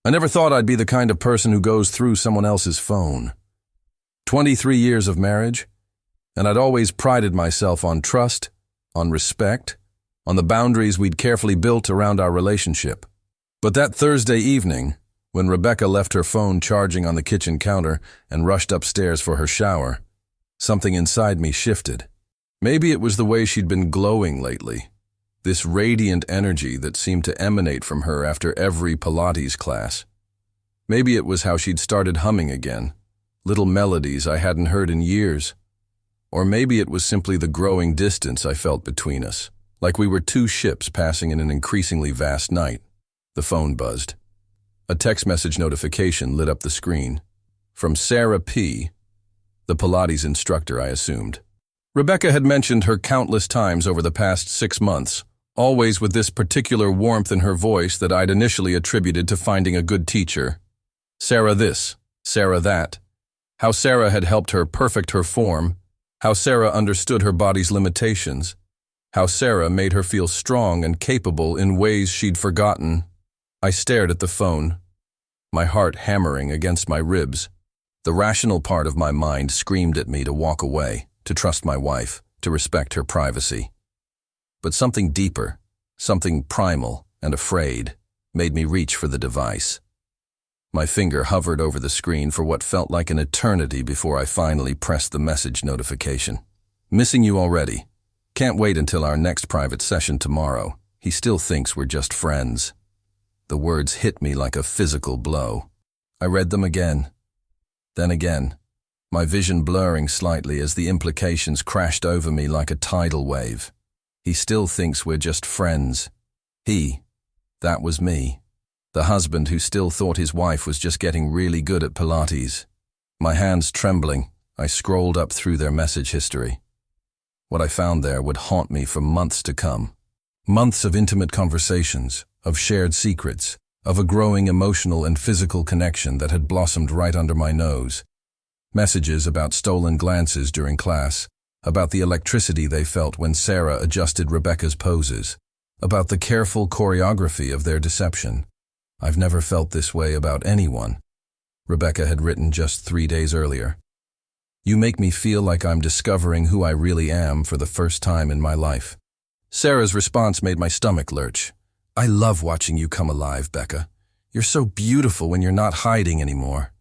I never thought I'd be the kind of person who goes through someone else's phone. 23 years of marriage, and I'd always prided myself on trust, on respect, on the boundaries we'd carefully built around our relationship. But that Thursday evening, when Rebecca left her phone charging on the kitchen counter and rushed upstairs for her shower, something inside me shifted. Maybe it was the way she'd been glowing lately, this radiant energy that seemed to emanate from her after every Pilates class. Maybe it was how she'd started humming again, little melodies I hadn't heard in years. Or maybe it was simply the growing distance I felt between us, like we were two ships passing in an increasingly vast night. The phone buzzed. A text message notification lit up the screen. From Sarah P., the Pilates instructor, I assumed. Rebecca had mentioned her countless times over the past 6 months, always with this particular warmth in her voice that I'd initially attributed to finding a good teacher. Sarah this, Sarah that. How Sarah had helped her perfect her form. How Sarah understood her body's limitations. How Sarah made her feel strong and capable in ways she'd forgotten. I stared at the phone, my heart hammering against my ribs. The rational part of my mind screamed at me to walk away, to trust my wife, to respect her privacy. But something deeper, something primal and afraid, made me reach for the device. My finger hovered over the screen for what felt like an eternity before I finally pressed the message notification. Missing you already. Can't wait until our next private session tomorrow. He still thinks we're just friends. The words hit me like a physical blow. I read them again. Then again, my vision blurring slightly as the implications crashed over me like a tidal wave. He still thinks we're just friends. That was me. The husband who still thought his wife was just getting really good at Pilates. My hands trembling, I scrolled up through their message history. What I found there would haunt me for months to come. Months of intimate conversations, of shared secrets, of a growing emotional and physical connection that had blossomed right under my nose. Messages about stolen glances during class, about the electricity they felt when Sarah adjusted Rebecca's poses, about the careful choreography of their deception. I've never felt this way about anyone, Rebecca had written just 3 days earlier. You make me feel like I'm discovering who I really am for the first time in my life. Sarah's response made my stomach lurch. I love watching you come alive, Becca. You're so beautiful when you're not hiding anymore.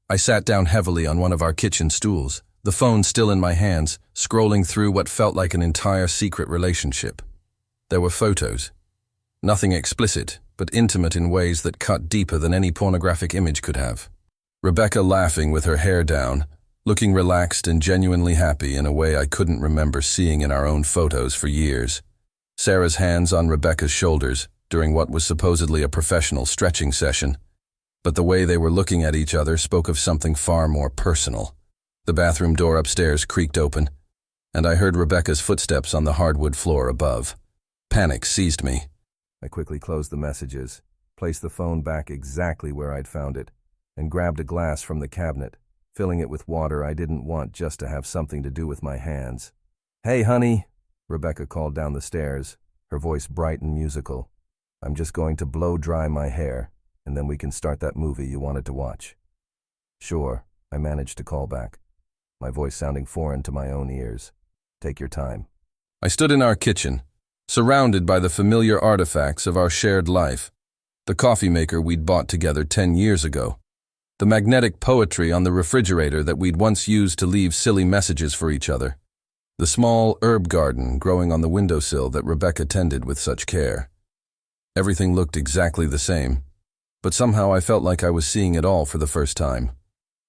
I sat down heavily on one of our kitchen stools, the phone still in my hands, scrolling through what felt like an entire secret relationship. There were photos. Nothing explicit, but intimate in ways that cut deeper than any pornographic image could have. Rebecca laughing with her hair down, looking relaxed and genuinely happy in a way I couldn't remember seeing in our own photos for years. Sarah's hands on Rebecca's shoulders during what was supposedly a professional stretching session, but the way they were looking at each other spoke of something far more personal. The bathroom door upstairs creaked open, and I heard Rebecca's footsteps on the hardwood floor above. Panic seized me. I quickly closed the messages, placed the phone back exactly where I'd found it, and grabbed a glass from the cabinet, filling it with water I didn't want just to have something to do with my hands. Hey, honey, Rebecca called down the stairs, her voice bright and musical. I'm just going to blow dry my hair, and then we can start that movie you wanted to watch. Sure, I managed to call back, my voice sounding foreign to my own ears. Take your time. I stood in our kitchen, surrounded by the familiar artifacts of our shared life. The coffee maker we'd bought together 10 years ago. The magnetic poetry on the refrigerator that we'd once used to leave silly messages for each other. The small herb garden growing on the windowsill that Rebecca tended with such care. Everything looked exactly the same, but somehow I felt like I was seeing it all for the first time.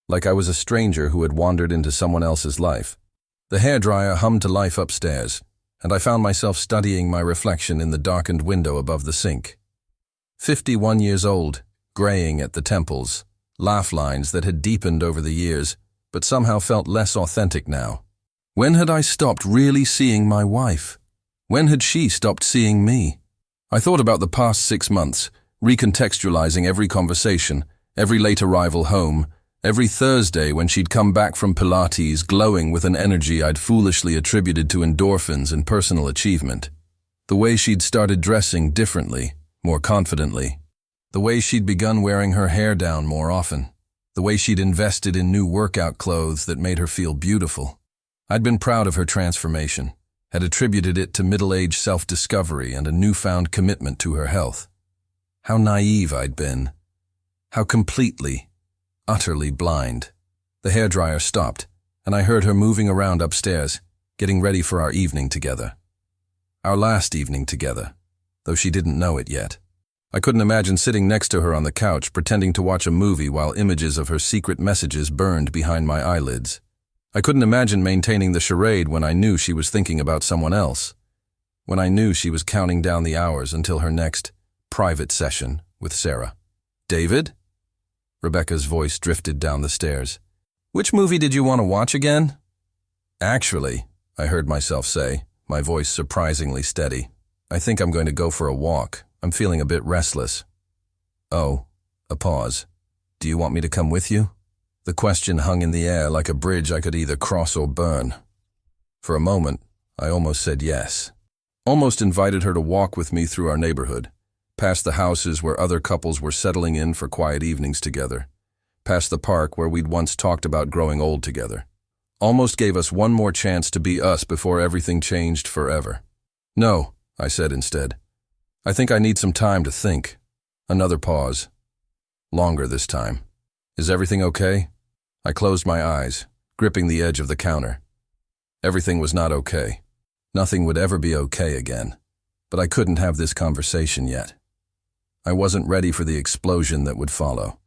Like I was a stranger who had wandered into someone else's life. The hairdryer hummed to life upstairs, and I found myself studying my reflection in the darkened window above the sink. 51 years old, graying at the temples, laugh lines that had deepened over the years, but somehow felt less authentic now. When had I stopped really seeing my wife? When had she stopped seeing me? I thought about the past 6 months, recontextualizing every conversation, every late arrival home, every Thursday when she'd come back from Pilates glowing with an energy I'd foolishly attributed to endorphins and personal achievement. The way she'd started dressing differently, more confidently. The way she'd begun wearing her hair down more often. The way she'd invested in new workout clothes that made her feel beautiful. I'd been proud of her transformation, had attributed it to middle-age self-discovery and a newfound commitment to her health. How naive I'd been. How completely, utterly blind. The hairdryer stopped, and I heard her moving around upstairs, getting ready for our evening together. Our last evening together, though she didn't know it yet. I couldn't imagine sitting next to her on the couch pretending to watch a movie while images of her secret messages burned behind my eyelids. I couldn't imagine maintaining the charade when I knew she was thinking about someone else, when I knew she was counting down the hours until her next private session with Sarah. "David?" Rebecca's voice drifted down the stairs. "Which movie did you want to watch again?" "Actually," I heard myself say, my voice surprisingly steady, "I think I'm going to go for a walk. I'm feeling a bit restless." "Oh," a pause. "Do you want me to come with you?" The question hung in the air like a bridge I could either cross or burn. For a moment, I almost said yes. Almost invited her to walk with me through our neighborhood, past the houses where other couples were settling in for quiet evenings together, past the park where we'd once talked about growing old together. Almost gave us one more chance to be us before everything changed forever. "No," I said instead. "I think I need some time to think." Another pause. Longer this time. "Is everything okay?" I closed my eyes, gripping the edge of the counter. Everything was not okay. Nothing would ever be okay again. But I couldn't have this conversation yet. I wasn't ready for the explosion that would follow.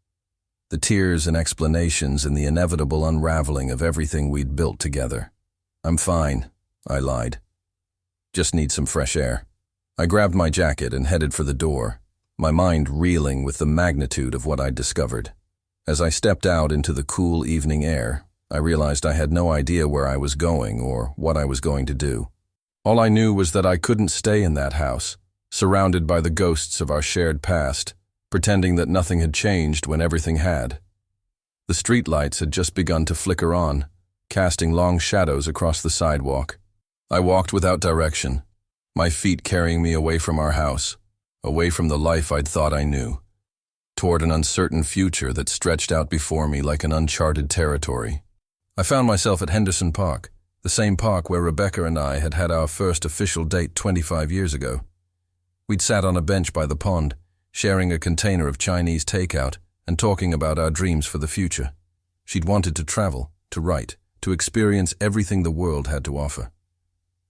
The tears and explanations and the inevitable unraveling of everything we'd built together. "I'm fine," I lied. "Just need some fresh air." I grabbed my jacket and headed for the door, my mind reeling with the magnitude of what I'd discovered. As I stepped out into the cool evening air, I realized I had no idea where I was going or what I was going to do. All I knew was that I couldn't stay in that house, surrounded by the ghosts of our shared past, pretending that nothing had changed when everything had. The streetlights had just begun to flicker on, casting long shadows across the sidewalk. I walked without direction, my feet carrying me away from our house, away from the life I'd thought I knew, toward an uncertain future that stretched out before me like an uncharted territory. I found myself at Henderson Park, the same park where Rebecca and I had had our first official date 25 years ago. We'd sat on a bench by the pond, sharing a container of Chinese takeout and talking about our dreams for the future. She'd wanted to travel, to write, to experience everything the world had to offer.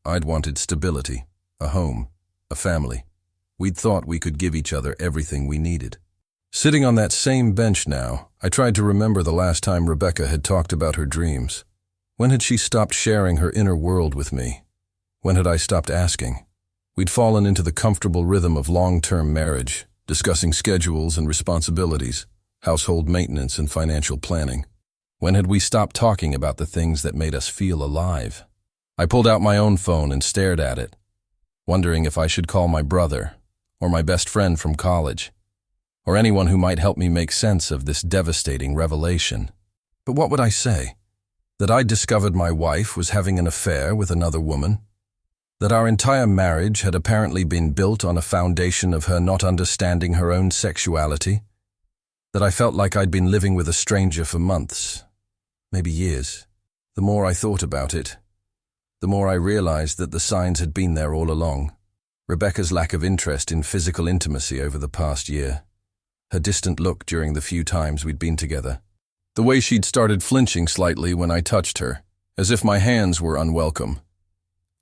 I'd wanted stability, a home, a family. We'd thought we could give each other everything we needed. Sitting on that same bench now, I tried to remember the last time Rebecca had talked about her dreams. When had she stopped sharing her inner world with me? When had I stopped asking? We'd fallen into the comfortable rhythm of long-term marriage, discussing schedules and responsibilities, household maintenance and financial planning. When had we stopped talking about the things that made us feel alive? I pulled out my own phone and stared at it, wondering if I should call my brother, or my best friend from college, or anyone who might help me make sense of this devastating revelation. But what would I say? That I'd discovered my wife was having an affair with another woman? That our entire marriage had apparently been built on a foundation of her not understanding her own sexuality? That I felt like I'd been living with a stranger for months, maybe years. The more I thought about it, the more I realized that the signs had been there all along. Rebecca's lack of interest in physical intimacy over the past year, her distant look during the few times we'd been together, the way she'd started flinching slightly when I touched her, as if my hands were unwelcome.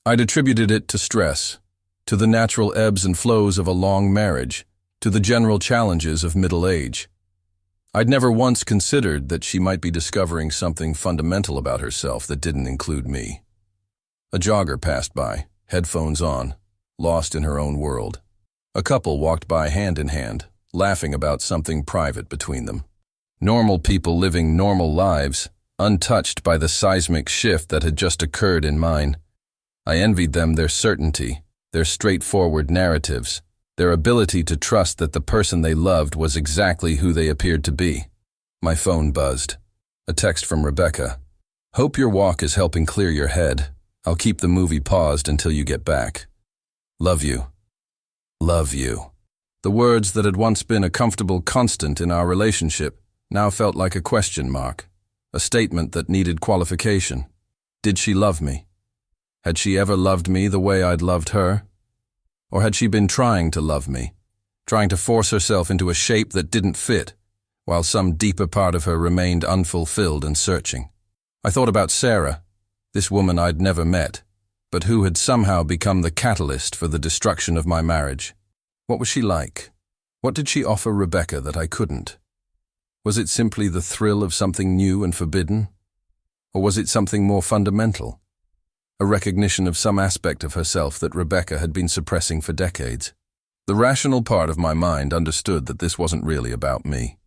I'd attributed it to stress, to the natural ebbs and flows of a long marriage, to the general challenges of middle age. I'd never once considered that she might be discovering something fundamental about herself that didn't include me. A jogger passed by, headphones on, lost in her own world. A couple walked by hand in hand, laughing about something private between them. Normal people living normal lives, untouched by the seismic shift that had just occurred in mine. I envied them their certainty, their straightforward narratives, their ability to trust that the person they loved was exactly who they appeared to be. My phone buzzed. A text from Rebecca. "Hope your walk is helping clear your head. I'll keep the movie paused until you get back. Love you. Love you." The words that had once been a comfortable constant in our relationship now felt like a question mark, a statement that needed qualification. Did she love me? Had she ever loved me the way I'd loved her? Or had she been trying to love me, trying to force herself into a shape that didn't fit, while some deeper part of her remained unfulfilled and searching? I thought about Sarah, this woman I'd never met, but who had somehow become the catalyst for the destruction of my marriage. What was she like? What did she offer Rebecca that I couldn't? Was it simply the thrill of something new and forbidden? Or was it something more fundamental? A recognition of some aspect of herself that Rebecca had been suppressing for decades. The rational part of my mind understood that this wasn't really about me.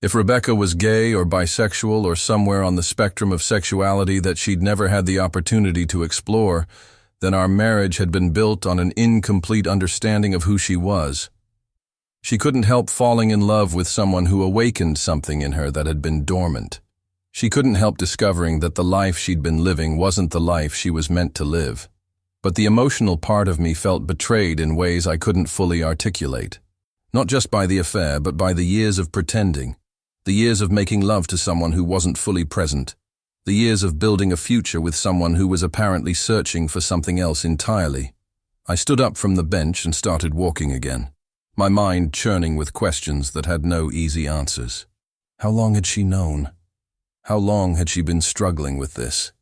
If Rebecca was gay or bisexual or somewhere on the spectrum of sexuality that she'd never had the opportunity to explore, then our marriage had been built on an incomplete understanding of who she was. She couldn't help falling in love with someone who awakened something in her that had been dormant. She couldn't help discovering that the life she'd been living wasn't the life she was meant to live. But the emotional part of me felt betrayed in ways I couldn't fully articulate. Not just by the affair, but by the years of pretending. The years of making love to someone who wasn't fully present. The years of building a future with someone who was apparently searching for something else entirely. I stood up from the bench and started walking again, my mind churning with questions that had no easy answers. How long had she known? How long had she been struggling with this?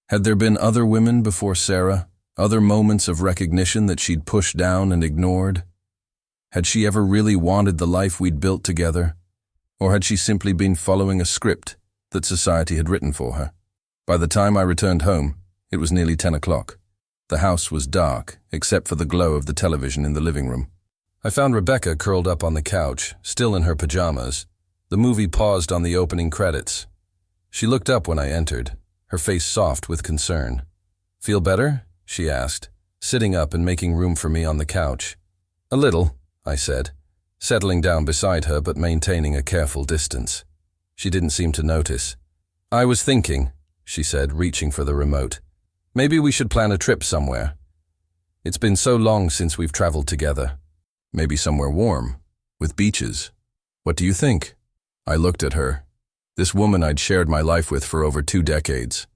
Had there been other women before Sarah, other moments of recognition that she'd pushed down and ignored? Had she ever really wanted the life we'd built together? Or had she simply been following a script that society had written for her? By the time I returned home, it was nearly 10 o'clock. The house was dark, except for the glow of the television in the living room. I found Rebecca curled up on the couch, still in her pajamas. The movie paused on the opening credits. She looked up when I entered, her face soft with concern. "Feel better?" she asked, sitting up and making room for me on the couch. "A little," I said, settling down beside her but maintaining a careful distance. She didn't seem to notice. "I was thinking," she said, reaching for the remote. "Maybe we should plan a trip somewhere. It's been so long since we've traveled together. Maybe somewhere warm, with beaches. What do you think?" I looked at her, this woman I'd shared my life with for over 2 decades,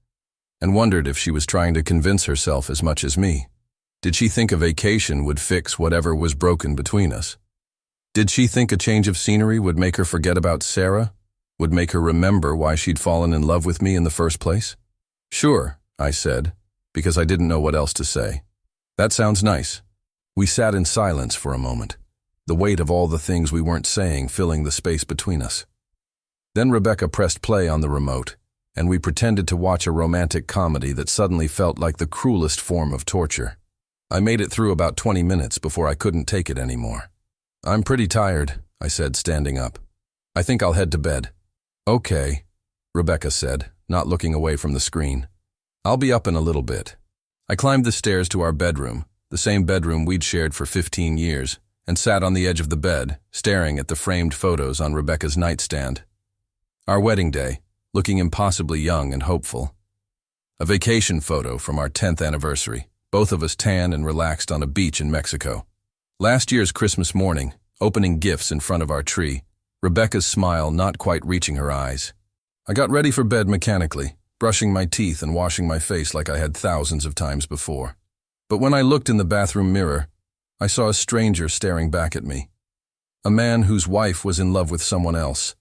and wondered if she was trying to convince herself as much as me. Did she think a vacation would fix whatever was broken between us? Did she think a change of scenery would make her forget about Sarah? Would make her remember why she'd fallen in love with me in the first place? "Sure," I said, because I didn't know what else to say. "That sounds nice." We sat in silence for a moment, the weight of all the things we weren't saying filling the space between us. Then Rebecca pressed play on the remote, and we pretended to watch a romantic comedy that suddenly felt like the cruelest form of torture. I made it through about 20 minutes before I couldn't take it anymore. "I'm pretty tired," I said, standing up. "I think I'll head to bed." "Okay," Rebecca said, not looking away from the screen. "I'll be up in a little bit." I climbed the stairs to our bedroom, the same bedroom we'd shared for 15 years, and sat on the edge of the bed, staring at the framed photos on Rebecca's nightstand. Our wedding day, looking impossibly young and hopeful. A vacation photo from our 10th anniversary, both of us tan and relaxed on a beach in Mexico. Last year's Christmas morning, opening gifts in front of our tree, Rebecca's smile not quite reaching her eyes. I got ready for bed mechanically, brushing my teeth and washing my face like I had thousands of times before. But when I looked in the bathroom mirror, I saw a stranger staring back at me. A man whose wife was in love with someone else.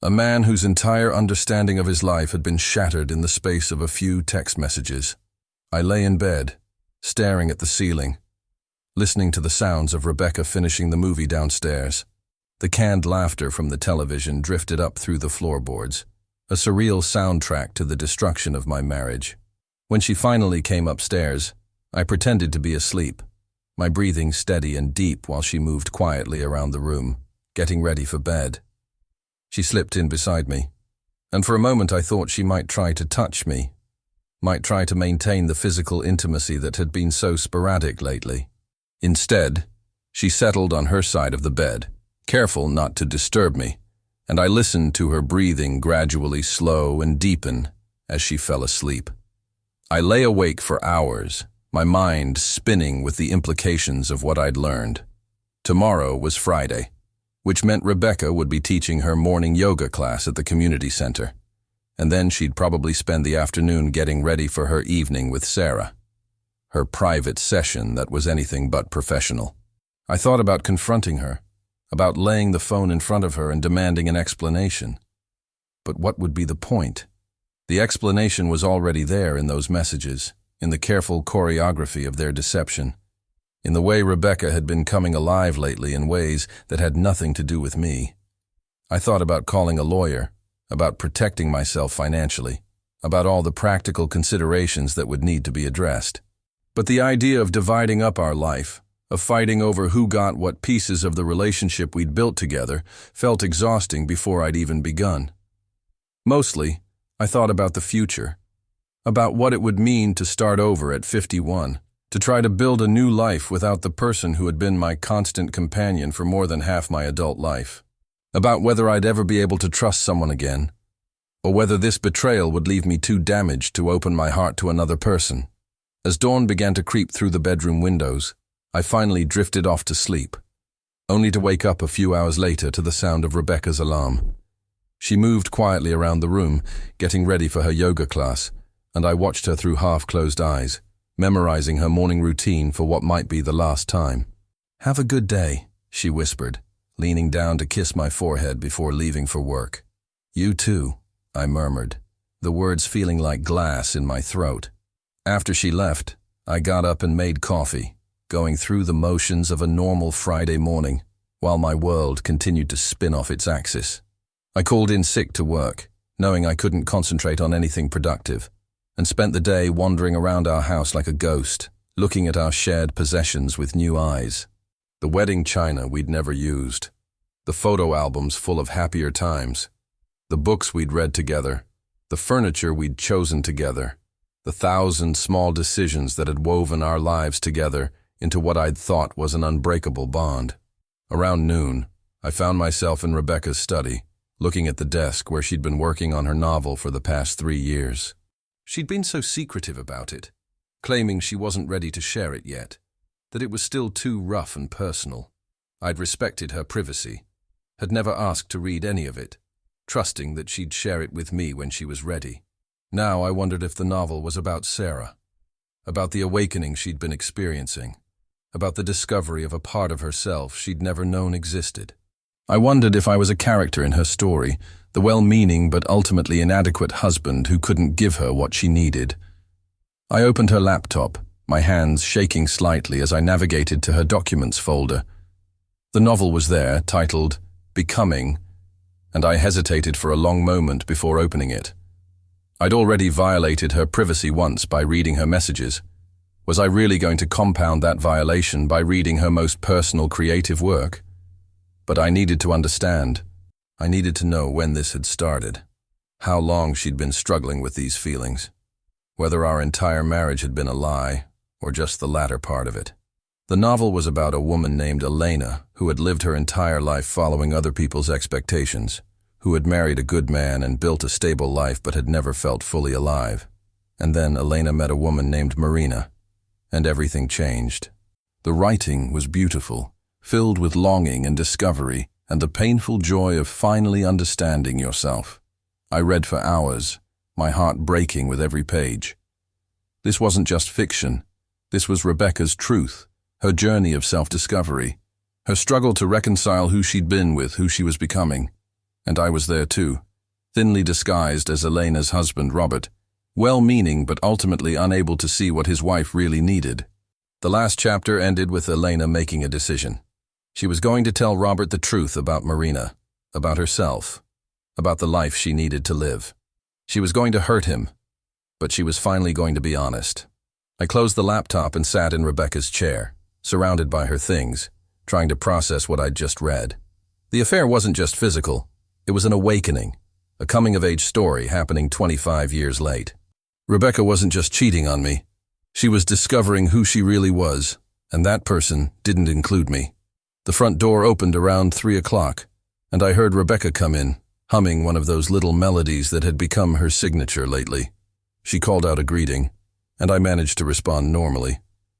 A man whose entire understanding of his life had been shattered in the space of a few text messages. I lay in bed, staring at the ceiling, listening to the sounds of Rebecca finishing the movie downstairs. The canned laughter from the television drifted up through the floorboards, a surreal soundtrack to the destruction of my marriage. When she finally came upstairs, I pretended to be asleep, my breathing steady and deep while she moved quietly around the room, getting ready for bed. She slipped in beside me, and for a moment I thought she might try to touch me, might try to maintain the physical intimacy that had been so sporadic lately. Instead, she settled on her side of the bed, careful not to disturb me, and I listened to her breathing gradually slow and deepen as she fell asleep. I lay awake for hours, my mind spinning with the implications of what I'd learned. Tomorrow was Friday, which meant Rebecca would be teaching her morning yoga class at the community center, and then she'd probably spend the afternoon getting ready for her evening with Sarah, her private session that was anything but professional. I thought about confronting her, about laying the phone in front of her and demanding an explanation. But what would be the point? The explanation was already there in those messages, in the careful choreography of their deception, in the way Rebecca had been coming alive lately in ways that had nothing to do with me. I thought about calling a lawyer, about protecting myself financially, about all the practical considerations that would need to be addressed. But the idea of dividing up our life, of fighting over who got what pieces of the relationship we'd built together, felt exhausting before I'd even begun. Mostly, I thought about the future, about what it would mean to start over at 51, to try to build a new life without the person who had been my constant companion for more than half my adult life, about whether I'd ever be able to trust someone again, or whether this betrayal would leave me too damaged to open my heart to another person. As dawn began to creep through the bedroom windows, I finally drifted off to sleep, only to wake up a few hours later to the sound of Rebecca's alarm. She moved quietly around the room, getting ready for her yoga class, and I watched her through half-closed eyes, memorizing her morning routine for what might be the last time. "Have a good day," she whispered, leaning down to kiss my forehead before leaving for work. "You too," I murmured, the words feeling like glass in my throat. After she left, I got up and made coffee, going through the motions of a normal Friday morning, while my world continued to spin off its axis. I called in sick to work, knowing I couldn't concentrate on anything productive, and spent the day wandering around our house like a ghost, looking at our shared possessions with new eyes. The wedding china we'd never used, the photo albums full of happier times, the books we'd read together, the furniture we'd chosen together, the 1,000 small decisions that had woven our lives together into what I'd thought was an unbreakable bond. Around noon, I found myself in Rebecca's study, looking at the desk where she'd been working on her novel for the past 3 years. She'd been so secretive about it, claiming she wasn't ready to share it yet, that it was still too rough and personal. I'd respected her privacy, had never asked to read any of it, trusting that she'd share it with me when she was ready. Now I wondered if the novel was about Sarah, about the awakening she'd been experiencing, about the discovery of a part of herself she'd never known existed. I wondered if I was a character in her story, the well-meaning but ultimately inadequate husband who couldn't give her what she needed. I opened her laptop, my hands shaking slightly as I navigated to her documents folder. The novel was there, titled Becoming, and I hesitated for a long moment before opening it. I'd already violated her privacy once by reading her messages. Was I really going to compound that violation by reading her most personal creative work? But I needed to understand. I needed to know when this had started, how long she'd been struggling with these feelings, whether our entire marriage had been a lie or just the latter part of it. The novel was about a woman named Elena who had lived her entire life following other people's expectations, who had married a good man and built a stable life but had never felt fully alive. And then Elena met a woman named Marina, and everything changed. The writing was beautiful, filled with longing and discovery and the painful joy of finally understanding yourself. I read for hours, my heart breaking with every page. This wasn't just fiction. This was Rebecca's truth, her journey of self-discovery, her struggle to reconcile who she'd been with who she was becoming. And I was there too, thinly disguised as Elena's husband, Robert, well-meaning but ultimately unable to see what his wife really needed. The last chapter ended with Elena making a decision. She was going to tell Robert the truth about Marina, about herself, about the life she needed to live. She was going to hurt him, but she was finally going to be honest. I closed the laptop and sat in Rebecca's chair, surrounded by her things, trying to process what I'd just read. The affair wasn't just physical. It was an awakening, a coming-of-age story happening 25 years late. Rebecca wasn't just cheating on me. She was discovering who she really was, and that person didn't include me. The front door opened around 3 o'clock, and I heard Rebecca come in, humming one of those little melodies that had become her signature lately. She called out a greeting, and I managed to respond normally,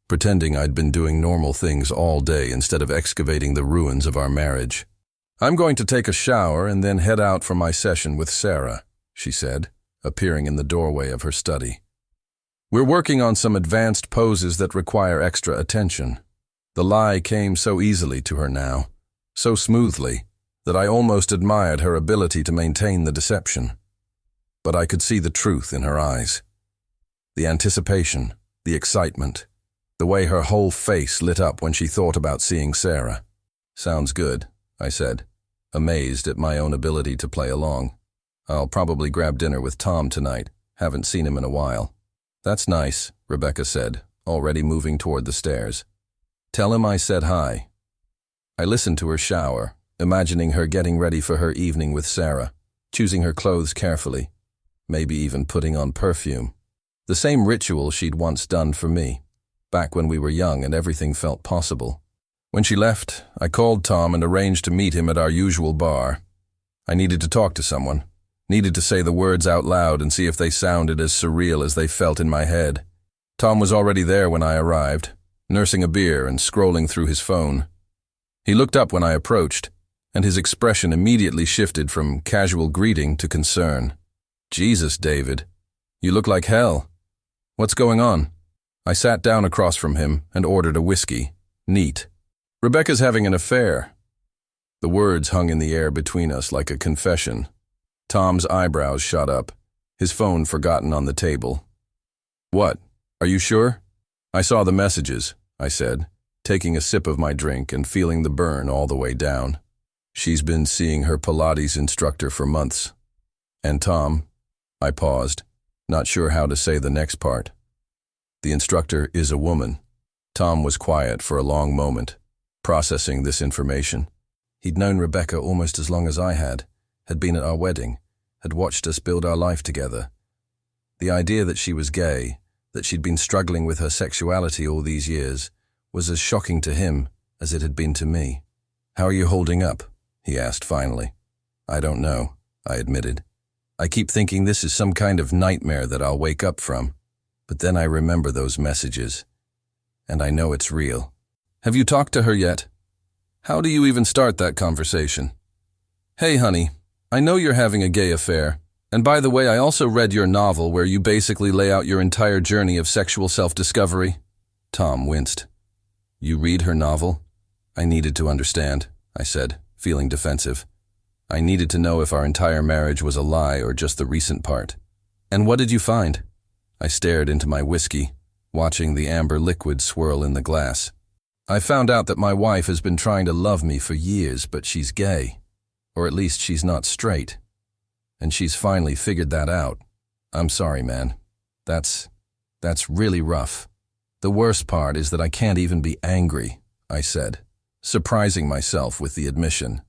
pretending I'd been doing normal things all day instead of excavating the ruins of our marriage. "I'm going to take a shower and then head out for my session with Sarah," she said, appearing in the doorway of her study. "We're working on some advanced poses that require extra attention." The lie came so easily to her now, so smoothly, that I almost admired her ability to maintain the deception. But I could see the truth in her eyes. The anticipation, the excitement, the way her whole face lit up when she thought about seeing Sarah. "Sounds good," I said, amazed at my own ability to play along. "I'll probably grab dinner with Tom tonight. Haven't seen him in a while." "That's nice," Rebecca said, already moving toward the stairs. "Tell him I said hi." I listened to her shower, imagining her getting ready for her evening with Sarah, choosing her clothes carefully, maybe even putting on perfume. The same ritual she'd once done for me, back when we were young and everything felt possible. When she left, I called Tom and arranged to meet him at our usual bar. I needed to talk to someone, needed to say the words out loud and see if they sounded as surreal as they felt in my head. Tom was already there when I arrived, nursing a beer and scrolling through his phone. He looked up when I approached, and his expression immediately shifted from casual greeting to concern. "Jesus, David, you look like hell. What's going on?" I sat down across from him and ordered a whiskey. Neat. "Rebecca's having an affair." The words hung in the air between us like a confession. Tom's eyebrows shot up, his phone forgotten on the table. "What? Are you sure?" "I saw the messages," I said, taking a sip of my drink and feeling the burn all the way down. "She's been seeing her Pilates instructor for months. And Tom," I paused, not sure how to say the next part. "The instructor is a woman." Tom was quiet for a long moment, processing this information. He'd known Rebecca almost as long as I had been at our wedding, had watched us build our life together. The idea that she was gay, that she'd been struggling with her sexuality all these years, was as shocking to him as it had been to me. "How are you holding up?" he asked finally. "I don't know," I admitted. "I keep thinking this is some kind of nightmare that I'll wake up from, but then I remember those messages, and I know it's real." "Have you talked to her yet? How do you even start that conversation?" "Hey, honey, I know you're having a gay affair, and by the way, I also read your novel where you basically lay out your entire journey of sexual self-discovery." Tom winced. "You read her novel?" I needed to understand, I said, feeling defensive. I needed to know if our entire marriage was a lie or just the recent part. "And what did you find?" I stared into my whiskey, watching the amber liquid swirl in the glass. "I found out that my wife has been trying to love me for years, but she's gay. Or at least she's not straight. And she's finally figured that out. I'm sorry, man. That's really rough. The worst part is that I can't even be angry," I said, surprising myself with the admission.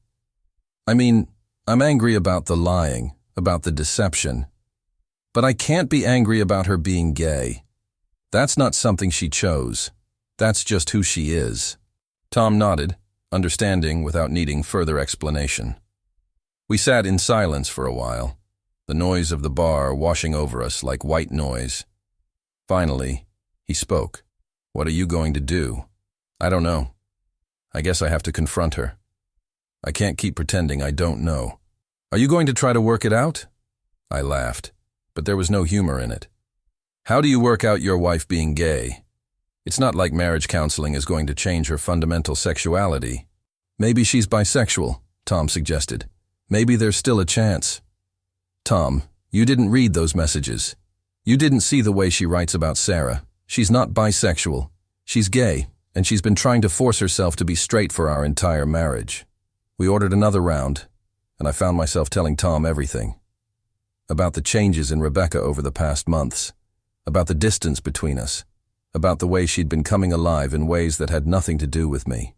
"I mean, I'm angry about the lying, about the deception. But I can't be angry about her being gay. That's not something she chose. That's just who she is." Tom nodded, understanding without needing further explanation. We sat in silence for a while, the noise of the bar washing over us like white noise. Finally, he spoke. "What are you going to do?" "I don't know. I guess I have to confront her. I can't keep pretending I don't know." "Are you going to try to work it out?" I laughed, but there was no humor in it. "How do you work out your wife being gay? It's not like marriage counseling is going to change her fundamental sexuality." "Maybe she's bisexual," Tom suggested. "Maybe there's still a chance." "Tom, you didn't read those messages. You didn't see the way she writes about Sarah. She's not bisexual. She's gay, and she's been trying to force herself to be straight for our entire marriage." We ordered another round, and I found myself telling Tom everything. About the changes in Rebecca over the past months, about the distance between us, about the way she'd been coming alive in ways that had nothing to do with me,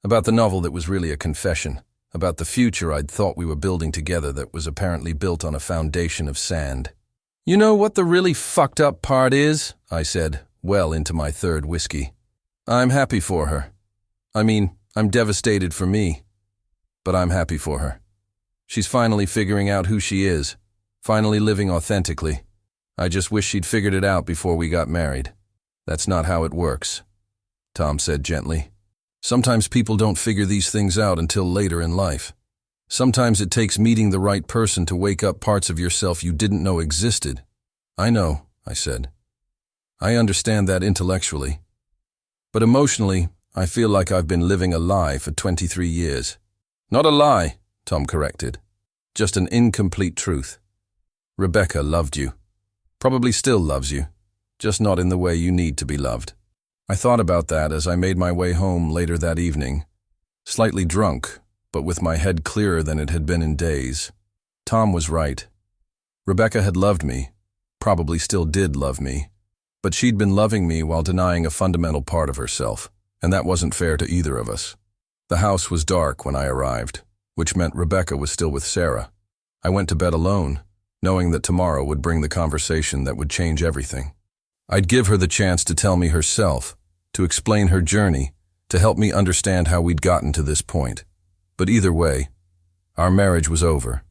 about the novel that was really a confession, about the future I'd thought we were building together that was apparently built on a foundation of sand. "You know what the really fucked up part is?" I said, well into my third whiskey. "I'm happy for her. I mean, I'm devastated for me, but I'm happy for her. She's finally figuring out who she is, finally living authentically. I just wish she'd figured it out before we got married. That's not how it works. Tom said gently. Sometimes people don't figure these things out until later in life. Sometimes it takes meeting the right person to wake up parts of yourself you didn't know existed. I know, I said. I understand that intellectually. But emotionally, I feel like I've been living a lie for 23 years. Not a lie, Tom corrected. Just an incomplete truth. Rebecca loved you. Probably still loves you. Just not in the way you need to be loved. I thought about that as I made my way home later that evening. Slightly drunk, but with my head clearer than it had been in days. Tom was right. Rebecca had loved me, probably still did love me, but she'd been loving me while denying a fundamental part of herself, and that wasn't fair to either of us. The house was dark when I arrived, which meant Rebecca was still with Sarah. I went to bed alone, knowing that tomorrow would bring the conversation that would change everything. I'd give her the chance to tell me herself, to explain her journey, to help me understand how we'd gotten to this point. But either way, our marriage was over.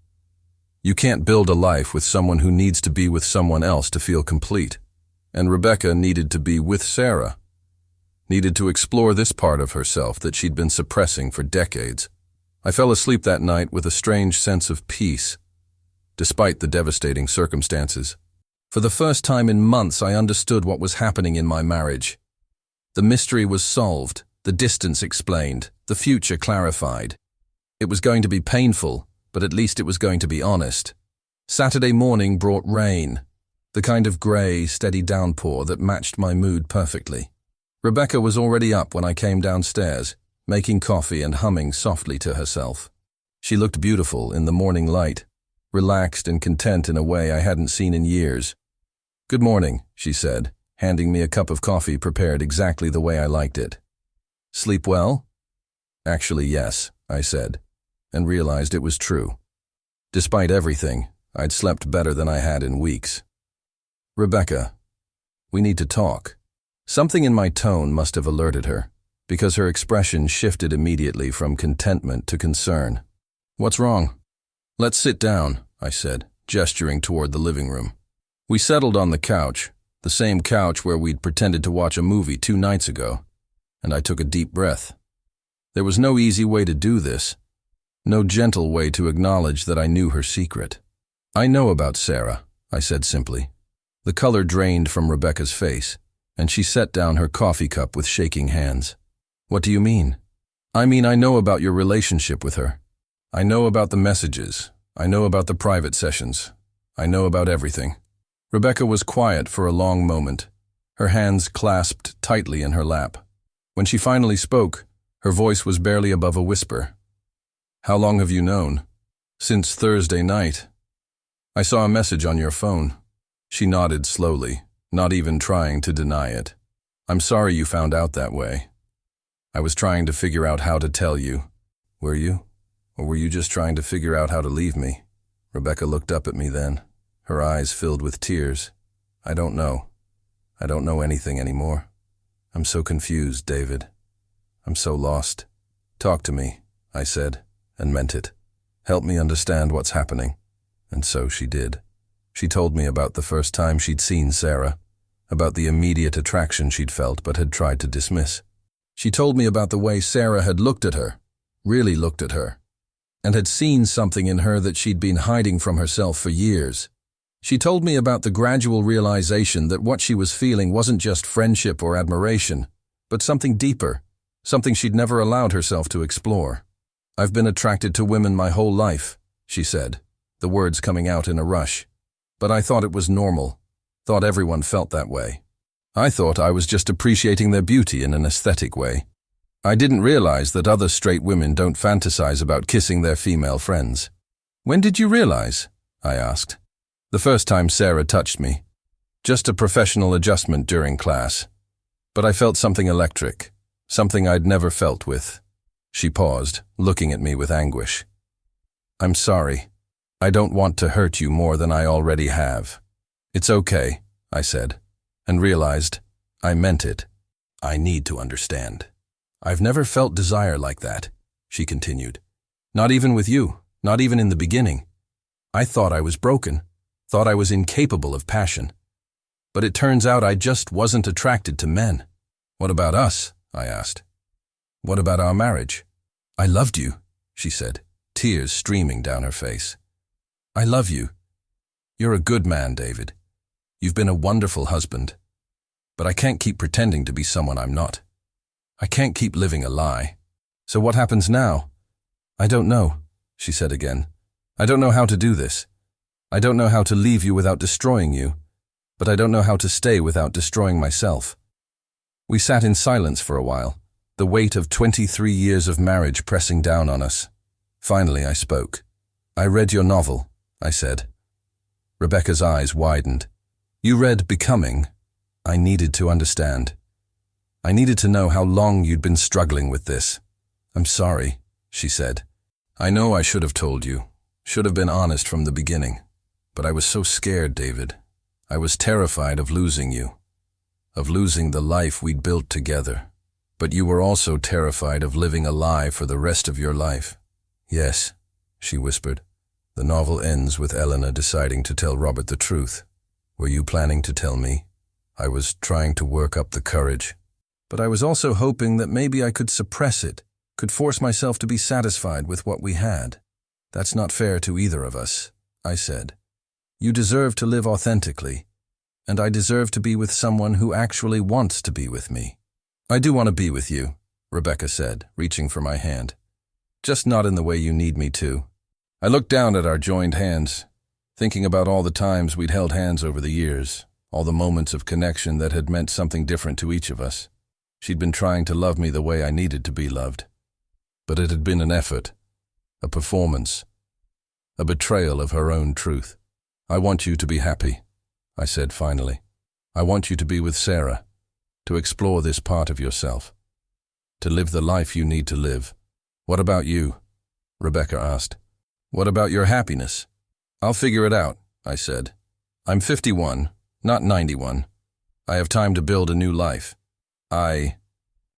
You can't build a life with someone who needs to be with someone else to feel complete. And Rebecca needed to be with Sarah. Needed to explore this part of herself that she'd been suppressing for decades. I fell asleep that night with a strange sense of peace, despite the devastating circumstances. For the first time in months, I understood what was happening in my marriage. The mystery was solved, the distance explained, the future clarified. It was going to be painful, but at least it was going to be honest. Saturday morning brought rain, the kind of grey, steady downpour that matched my mood perfectly. Rebecca was already up when I came downstairs, making coffee and humming softly to herself. She looked beautiful in the morning light, relaxed and content in a way I hadn't seen in years. "Good morning," she said, handing me a cup of coffee prepared exactly the way I liked it. "Sleep well?" "Actually, yes," I said, and realized it was true. Despite everything, I'd slept better than I had in weeks. "Rebecca, we need to talk." Something in my tone must have alerted her, because her expression shifted immediately from contentment to concern. "What's wrong?" "Let's sit down," I said, gesturing toward the living room. We settled on the couch, the same couch where we'd pretended to watch a movie 2 nights ago, and I took a deep breath. There was no easy way to do this, no gentle way to acknowledge that I knew her secret. "I know about Sarah," I said simply. The color drained from Rebecca's face, and she set down her coffee cup with shaking hands. "What do you mean?" "I mean, I know about your relationship with her. I know about the messages. I know about the private sessions. I know about everything." Rebecca was quiet for a long moment, her hands clasped tightly in her lap. When she finally spoke, her voice was barely above a whisper. "How long have you known?" "Since Thursday night. I saw a message on your phone." She nodded slowly, not even trying to deny it. "I'm sorry you found out that way. I was trying to figure out how to tell you." "Were you? Or were you just trying to figure out how to leave me?" Rebecca looked up at me then, her eyes filled with tears. "I don't know. I don't know anything anymore. I'm so confused, David. I'm so lost." "Talk to me," I said, and meant it. "Help me understand what's happening." And so she did. She told me about the first time she'd seen Sarah, about the immediate attraction she'd felt but had tried to dismiss. She told me about the way Sarah had looked at her, really looked at her, and had seen something in her that she'd been hiding from herself for years. She told me about the gradual realization that what she was feeling wasn't just friendship or admiration, but something deeper, something she'd never allowed herself to explore. "I've been attracted to women my whole life," she said, the words coming out in a rush. "But I thought it was normal, thought everyone felt that way. I thought I was just appreciating their beauty in an aesthetic way. I didn't realize that other straight women don't fantasize about kissing their female friends." "When did you realize?" I asked. "The first time Sarah touched me. Just a professional adjustment during class. But I felt something electric, something I'd never felt with." She paused, looking at me with anguish. "I'm sorry. I don't want to hurt you more than I already have." "It's okay," I said, and realized I meant it. "I need to understand. I've never felt desire like that," she continued. "Not even with you, not even in the beginning. I thought I was broken, thought I was incapable of passion. But it turns out I just wasn't attracted to men." "What about us?" I asked. What about our marriage? I loved you, she said, tears streaming down her face. I love you. You're a good man, David. You've been a wonderful husband. But I can't keep pretending to be someone I'm not. I can't keep living a lie. So what happens now? I don't know, she said again. I don't know how to do this. I don't know how to leave you without destroying you, but I don't know how to stay without destroying myself. We sat in silence for a while, the weight of 23 years of marriage pressing down on us. Finally, I spoke. I read your novel, I said. Rebecca's eyes widened. You read Becoming. I needed to understand. I needed to know how long you'd been struggling with this. I'm sorry, she said. I know I should have told you, should have been honest from the beginning. But I was so scared, David. I was terrified of losing you, of losing the life we'd built together. But you were also terrified of living a lie for the rest of your life. Yes, she whispered. The novel ends with Elena deciding to tell Robert the truth. Were you planning to tell me? I was trying to work up the courage. But I was also hoping that maybe I could suppress it, could force myself to be satisfied with what we had. That's not fair to either of us, I said. You deserve to live authentically, and I deserve to be with someone who actually wants to be with me. I do want to be with you, Rebecca said, reaching for my hand. Just not in the way you need me to. I looked down at our joined hands, thinking about all the times we'd held hands over the years, all the moments of connection that had meant something different to each of us. She'd been trying to love me the way I needed to be loved. But it had been an effort, a performance, a betrayal of her own truth. I want you to be happy, I said finally. I want you to be with Sarah, to explore this part of yourself, to live the life you need to live. What about you? Rebecca asked. What about your happiness? I'll figure it out, I said. I'm 51, not 91. I have time to build a new life. I